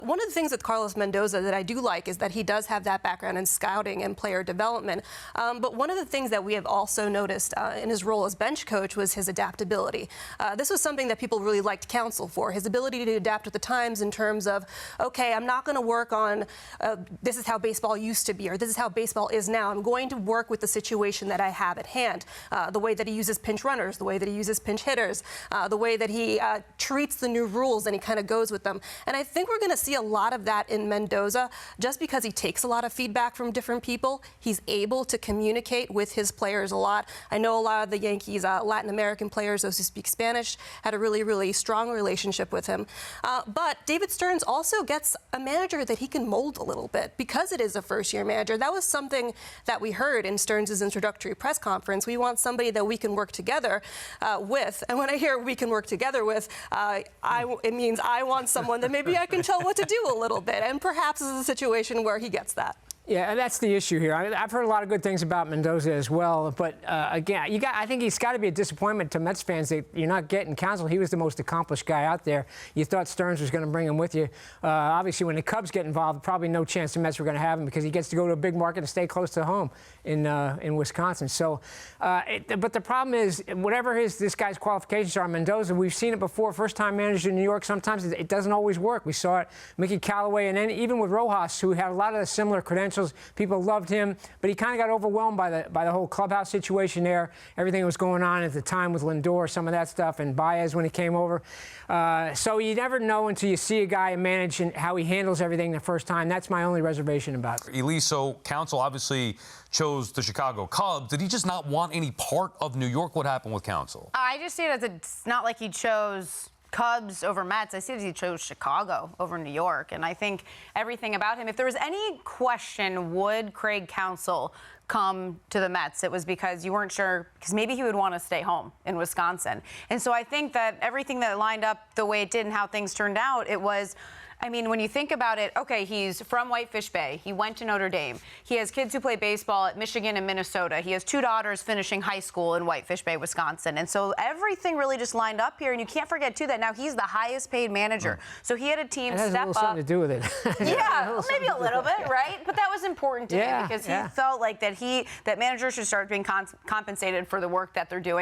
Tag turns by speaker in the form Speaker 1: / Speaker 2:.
Speaker 1: One of the things with Carlos Mendoza that I do like is that he does have that background in scouting and player development. But one of the things that we have also noticed in his role as bench coach was his adaptability. This was something that people really liked Counsell for, his ability to adapt with the times in terms of, okay, I'm not going to work on this is how baseball used to be or this is how baseball is now. I'm going to work with the situation that I have at hand. The way that he uses pinch runners, the way that he uses pinch hitters, the way that he treats the new rules and he kind of goes with them. And I think we're going to see a lot of that in Mendoza just because he takes a lot of feedback from different people. He's able to communicate with his players a lot. I know a lot of the Yankees Latin American players, those who speak Spanish, had a really, really strong relationship with him. But David Stearns also gets a manager that he can mold a little bit because it is a first-year manager. That was something that we heard in Stearns' introductory press conference. We want somebody that we can work together with. And when I hear we can work together with, it means I want someone that maybe I can tell what to do a little bit. And perhaps this is a situation where he gets that.
Speaker 2: Yeah, and that's the issue here. I've heard a lot of good things about Mendoza as well, but again, I think he's got to be a disappointment to Mets fans that you're not getting Counsell. He was the most accomplished guy out there. You thought Stearns was going to bring him with you. Obviously, when the Cubs get involved, probably no chance the Mets were going to have him because he gets to go to a big market and stay close to home in Wisconsin. So, but the problem is, whatever this guy's qualifications are, Mendoza, we've seen it before. First-time manager in New York, sometimes it doesn't always work. We saw it, Mickey Callaway, and then even with Rojas, who had a lot of the similar credentials. People loved him, but he kind of got overwhelmed by the whole clubhouse situation there. Everything that was going on at the time with Lindor, some of that stuff, and Baez when he came over. So you never know until you see a guy manage and how he handles everything the first time. That's my only reservation about it.
Speaker 3: Elise, so Counsell obviously chose the Chicago Cubs. Did he just not want any part of New York? What happened with Counsell?
Speaker 4: I just see it as it's not like he chose Cubs over Mets. I see that he chose Chicago over New York, and I think everything about him, if there was any question, would Craig Counsell come to the Mets, it was because you weren't sure, because maybe he would want to stay home in Wisconsin. And so I think that everything that lined up the way it did and how things turned out, it was, I mean, when you think about it, okay, he's from Whitefish Bay. He went to Notre Dame. He has kids who play baseball at Michigan and Minnesota. He has 2 daughters finishing high school in Whitefish Bay, Wisconsin. And so everything really just lined up here. And you can't forget, too, that now he's the highest paid manager. So he had a team step up.
Speaker 2: It has a little something to do with it.
Speaker 4: Yeah, maybe a little bit, right? But that was important to him because he felt like that managers should start being compensated for the work that they're doing.